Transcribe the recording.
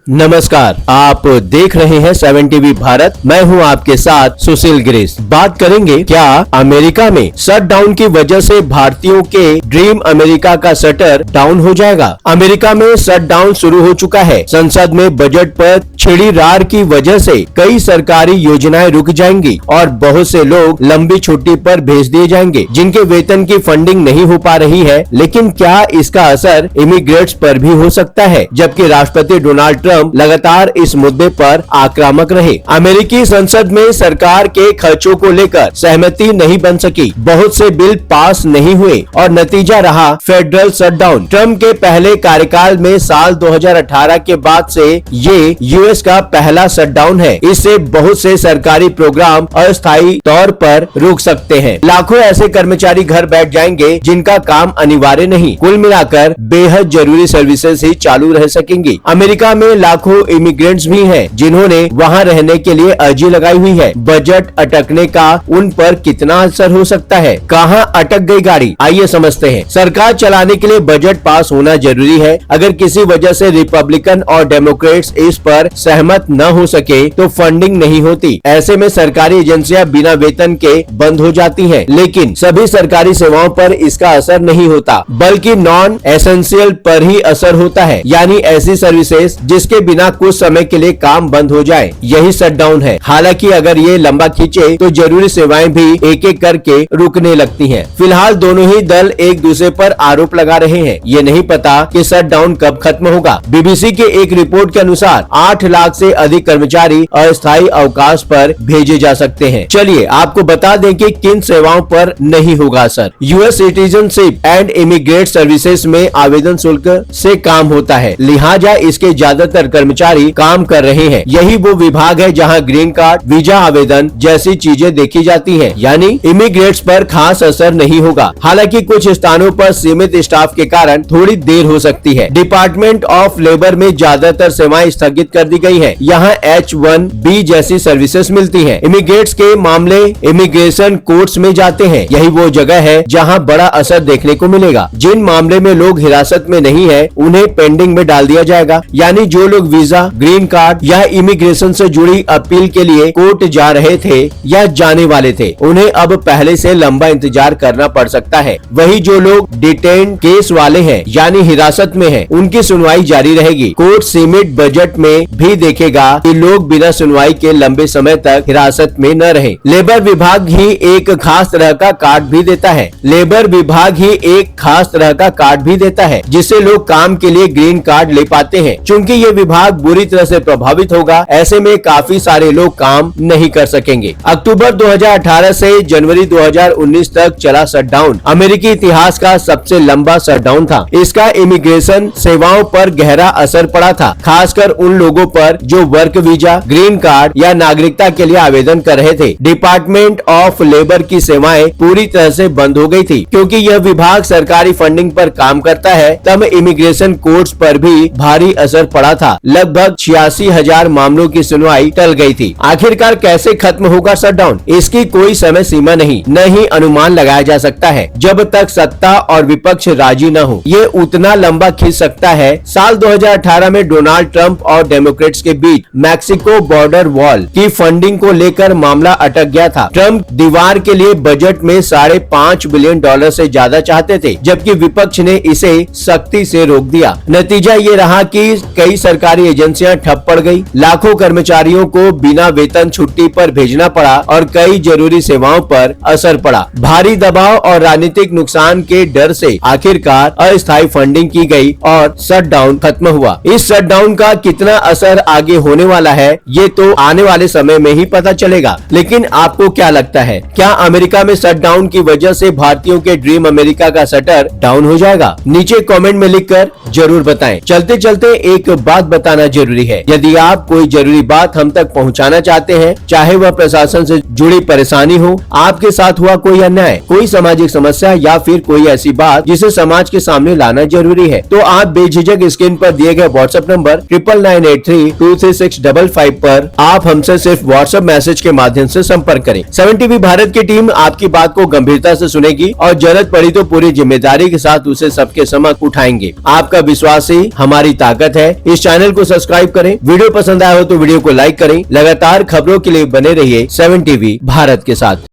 नमस्कार, आप देख रहे हैं 7 टीवी भारत। मैं हूं आपके साथ सुशील गिरीश। बात करेंगे क्या अमेरिका में शटडाउन की वजह से भारतीयों के ड्रीम अमेरिका का शटर डाउन हो जाएगा। अमेरिका में शटडाउन शुरू हो चुका है। संसद में बजट पर छिड़ी रार की वजह से कई सरकारी योजनाएं रुक जाएंगी और बहुत से लोग लंबी छुट्टी पर भेज दिए जाएंगे जिनके वेतन की फंडिंग नहीं हो पा रही है। लेकिन क्या इसका असर इमिग्रेट्स पर भी हो सकता है, जबकि राष्ट्रपति डोनाल्ड ट्रंप लगातार इस मुद्दे पर आक्रामक रहे। अमेरिकी संसद में सरकार के खर्चों को लेकर सहमति नहीं बन सकी, बहुत से बिल पास नहीं हुए और नतीजा रहा फेडरल शटडाउन। ट्रंप के पहले कार्यकाल में साल 2018 के बाद से ये यूएस का पहला शटडाउन है। इससे बहुत से सरकारी प्रोग्राम अस्थायी तौर पर रुक सकते हैं। लाखों ऐसे कर्मचारी घर बैठ जाएंगे जिनका काम अनिवार्य नहीं। कुल मिलाकर बेहद जरूरी सर्विसेज ही चालू रह सकेंगी। अमेरिका में लाखों इमिग्रेंट्स भी हैं जिन्होंने वहां रहने के लिए अर्जी लगाई हुई है। बजट अटकने का उन पर कितना असर हो सकता है? कहां अटक गई गाड़ी? आइए समझते हैं। सरकार चलाने के लिए बजट पास होना जरूरी है। अगर किसी वजह से रिपब्लिकन और डेमोक्रेट्स इस पर सहमत न हो सके तो फंडिंग नहीं होती। ऐसे में सरकारी एजेंसियां बिना वेतन के बंद हो जाती हैं। लेकिन सभी सरकारी सेवाओं पर इसका असर नहीं होता, बल्कि नॉन एसेंशियल पर ही असर होता है, यानी ऐसी सर्विसेज जिसके बिना कुछ समय के लिए काम बंद हो जाए। यही शटडाउन है। हालांकि अगर ये लंबा खींचे तो जरूरी सेवाएं भी एक एक करके रुकने लगती हैं। फिलहाल दोनों ही दल एक दूसरे पर आरोप लगा रहे हैं। ये नहीं पता कि शटडाउन कब खत्म होगा। बीबीसी के एक रिपोर्ट के अनुसार 8 लाख से अधिक कर्मचारी अस्थायी अवकाश पर भेजे जा सकते हैं। चलिए आपको बता दें कि किन सेवाओं पर नहीं होगा असर। US citizenship and immigrate services में आवेदन शुल्क से काम होता है, लिहाजा इसके ज्यादातर कर्मचारी काम कर रहे हैं। यही वो विभाग है जहां ग्रीन कार्ड, वीजा आवेदन जैसी चीजें देखी जाती हैं, यानी इमिग्रेट्स पर खास असर नहीं होगा। हालांकि कुछ स्थानों पर सीमित स्टाफ के कारण थोड़ी देर हो सकती है। डिपार्टमेंट ऑफ लेबर में ज्यादातर सेवाएं स्थगित कर दी गई है। यहाँ H-1B जैसी सर्विसेज मिलती है। इमिग्रेट्स के मामले इमिग्रेशन कोर्ट्स में जाते हैं। यही वो जगह है जहाँ बड़ा असर देखने को मिलेगा। जिन मामले में लोग हिरासत में नहीं है उन्हें पेंडिंग में डाल दिया जाएगा, यानी जो लोग वीजा, ग्रीन कार्ड या इमिग्रेशन से जुड़ी अपील के लिए कोर्ट जा रहे थे या जाने वाले थे, उन्हें अब पहले से लंबा इंतजार करना पड़ सकता है। वही जो लोग डिटेन केस वाले हैं यानी हिरासत में हैं, उनकी सुनवाई जारी रहेगी। कोर्ट सीमित बजट में भी देखेगा कि लोग बिना सुनवाई के लंबे समय तक हिरासत में न रहें। लेबर विभाग ही एक खास तरह का कार्ड भी देता है। लेबर विभाग ही एक खास तरह का कार्ड भी देता है जिससे लोग काम के लिए ग्रीन कार्ड ले पाते हैं। चूँकि ये विभाग बुरी तरह से प्रभावित होगा, ऐसे में काफी सारे लोग काम नहीं कर सकेंगे। अक्टूबर 2018 से जनवरी 2019 तक चला शटडाउन अमेरिकी इतिहास का सबसे लंबा शटडाउन था। इसका इमिग्रेशन सेवाओं पर गहरा असर पड़ा था, खासकर उन लोगों पर जो वर्क वीजा, ग्रीन कार्ड या नागरिकता के लिए आवेदन कर रहे थे। डिपार्टमेंट ऑफ लेबर की सेवाएं पूरी तरह से बंद हो गई थी। क्योंकि यह विभाग सरकारी फंडिंग पर काम करता है, तब इमिग्रेशन कोर्ट्स पर भी भारी असर पड़ा था। लगभग 86,000 मामलों की सुनवाई टल गई थी। आखिरकार कैसे खत्म होगा शटडाउन? इसकी कोई समय सीमा नहीं, न ही अनुमान लगाया जा सकता है जब तक सत्ता और विपक्ष राजी न हो। ये उतना लंबा खींच सकता है। साल 2018 में डोनाल्ड ट्रंप और डेमोक्रेट्स के बीच मैक्सिको बॉर्डर वॉल की फंडिंग को लेकर मामला अटक गया था। ट्रंप दीवार के लिए बजट में $5.5 बिलियन से ज्यादा चाहते थे, जबकि विपक्ष ने इसे सख्ती से रोक दिया। नतीजा ये रहा कि कई सरकारी एजेंसियां ठप पड़ गई, लाखों कर्मचारियों को बिना वेतन छुट्टी पर भेजना पड़ा और कई जरूरी सेवाओं पर असर पड़ा। भारी दबाव और राजनीतिक नुकसान के डर से आखिरकार अस्थायी फंडिंग की गई और शटडाउन खत्म हुआ। इस शटडाउन का कितना असर आगे होने वाला है ये तो आने वाले समय में ही पता चलेगा। लेकिन आपको क्या लगता है, क्या अमेरिका में शटडाउन की वजह से भारतीयों के ड्रीम अमेरिका का शटर डाउन हो जाएगा? नीचे कमेंट में लिखकर जरूर बताएं। चलते चलते एक बात बताना जरूरी है, यदि आप कोई जरूरी बात हम तक पहुंचाना चाहते हैं, चाहे वह प्रशासन से जुड़ी परेशानी हो, आपके साथ हुआ कोई अन्याय, कोई सामाजिक समस्या या फिर कोई ऐसी बात जिसे समाज के सामने लाना जरूरी है, तो आप बेझिझक स्क्रीन पर दिए गए व्हाट्सएप नंबर 9998323655 पर आप हमसे सिर्फ व्हाट्सएप मैसेज के माध्यम से संपर्क करें। 7 टीवी भारत की टीम आपकी बात को गंभीरता से सुनेगी और जरूरत पड़ी तो पूरी जिम्मेदारी के साथ उसे सबके समक्ष उठाएंगे। आपका विश्वास ही हमारी ताकत है। इस चैनल को सब्सक्राइब करें। वीडियो पसंद आया हो तो वीडियो को लाइक करें। लगातार खबरों के लिए बने रहिए 7 टीवी भारत के साथ।